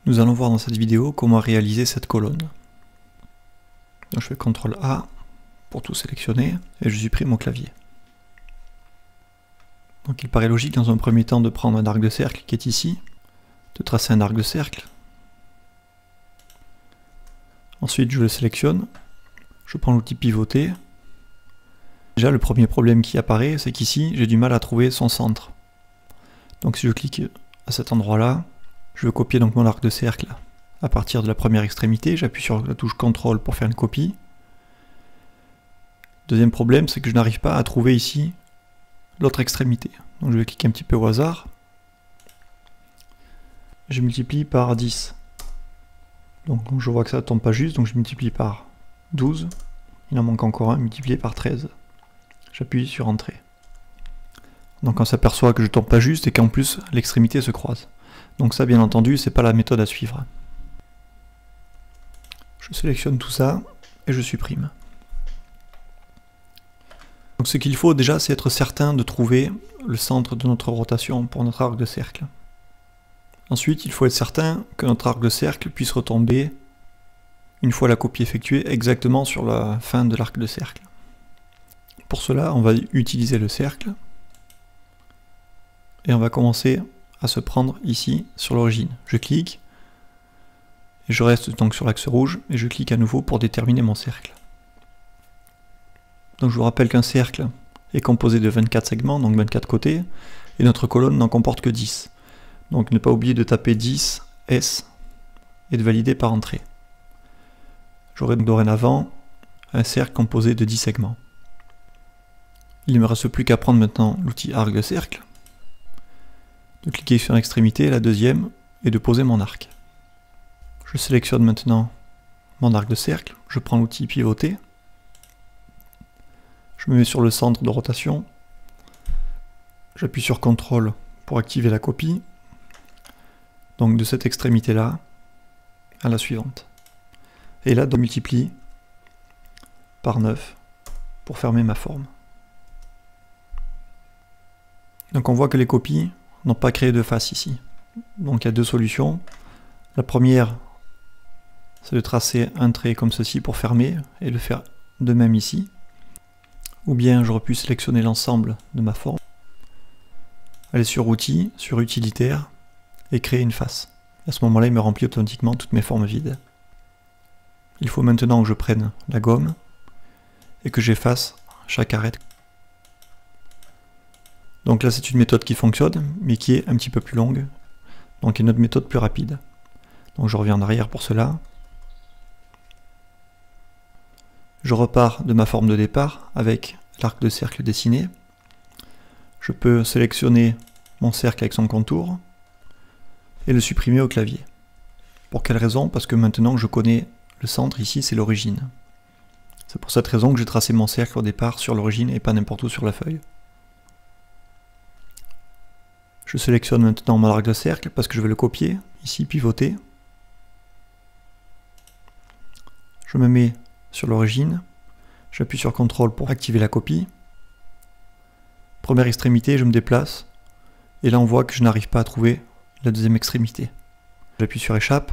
Nous allons voir dans cette vidéo comment réaliser cette colonne. Donc je fais CTRL A pour tout sélectionner et je supprime mon clavier. Donc il paraît logique dans un premier temps de prendre un arc de cercle qui est ici, de tracer un arc de cercle. Ensuite je le sélectionne, je prends l'outil pivoter. Déjà le premier problème qui apparaît, c'est qu'ici j'ai du mal à trouver son centre. Donc si je clique à cet endroit là, je veux copier donc mon arc de cercle à partir de la première extrémité, j'appuie sur la touche CTRL pour faire une copie. Deuxième problème, c'est que je n'arrive pas à trouver ici l'autre extrémité. Donc je vais cliquer un petit peu au hasard. Je multiplie par 10. Donc je vois que ça ne tombe pas juste, donc je multiplie par 12. Il en manque encore un, multiplié par 13. J'appuie sur Entrée. Donc on s'aperçoit que je ne tombe pas juste et qu'en plus l'extrémité se croise. Donc ça bien entendu, c'est pas la méthode à suivre. Je sélectionne tout ça et je supprime. Donc ce qu'il faut déjà, c'est être certain de trouver le centre de notre rotation pour notre arc de cercle. Ensuite, il faut être certain que notre arc de cercle puisse retomber, une fois la copie effectuée, exactement sur la fin de l'arc de cercle. Pour cela, on va utiliser le cercle et on va commencer à se prendre ici sur l'origine. Je clique et je reste donc sur l'axe rouge et je clique à nouveau pour déterminer mon cercle. Donc je vous rappelle qu'un cercle est composé de 24 segments, donc 24 côtés, et notre colonne n'en comporte que 10. Donc ne pas oublier de taper 10 S et de valider par entrée. J'aurai dorénavant un cercle composé de 10 segments. Il ne me reste plus qu'à prendre maintenant l'outil arc de cercle, de cliquer sur l'extrémité, la deuxième, et de poser mon arc. Je sélectionne maintenant mon arc de cercle, je prends l'outil pivoter, je me mets sur le centre de rotation, j'appuie sur CTRL pour activer la copie, donc de cette extrémité là à la suivante. Et là, je multiplie par 9 pour fermer ma forme. Donc on voit que les copies n'ont pas créé de face ici. Donc il y a deux solutions. La première, c'est de tracer un trait comme ceci pour fermer et le faire de même ici. Ou bien j'aurais pu sélectionner l'ensemble de ma forme, aller sur Outils, sur Utilitaire et créer une face. À ce moment-là, il me remplit automatiquement toutes mes formes vides. Il faut maintenant que je prenne la gomme et que j'efface chaque arête. Donc là, c'est une méthode qui fonctionne, mais qui est un petit peu plus longue. Donc une autre méthode plus rapide. Donc je reviens en arrière pour cela. Je repars de ma forme de départ avec l'arc de cercle dessiné. Je peux sélectionner mon cercle avec son contour et le supprimer au clavier. Pour quelle raison? Parce que maintenant que je connais le centre, ici c'est l'origine. C'est pour cette raison que j'ai tracé mon cercle au départ sur l'origine et pas n'importe où sur la feuille. Je sélectionne maintenant mon arc de cercle parce que je vais le copier, ici pivoter. Je me mets sur l'origine, j'appuie sur CTRL pour activer la copie. Première extrémité, je me déplace, et là on voit que je n'arrive pas à trouver la deuxième extrémité. J'appuie sur échappe.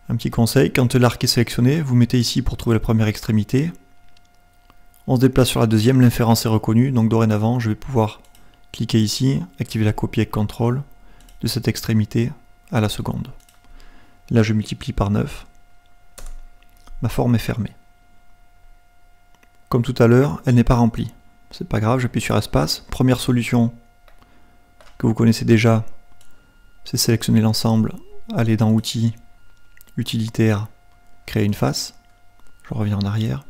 Un petit conseil, quand l'arc est sélectionné, vous mettez ici pour trouver la première extrémité. On se déplace sur la deuxième, l'inférence est reconnue, donc dorénavant je vais pouvoir cliquer ici, activer la copie avec CTRL de cette extrémité à la seconde. Là je multiplie par 9. Ma forme est fermée. Comme tout à l'heure, elle n'est pas remplie. C'est pas grave, j'appuie sur espace. Première solution que vous connaissez déjà, c'est sélectionner l'ensemble, aller dans Outils, Utilitaire, créer une face. Je reviens en arrière.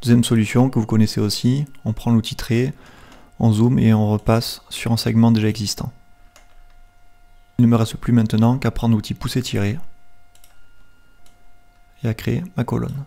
Deuxième solution que vous connaissez aussi, on prend l'outil trait, on zoome et on repasse sur un segment déjà existant. Il ne me reste plus maintenant qu'à prendre l'outil pousser-tirer et à créer ma colonne.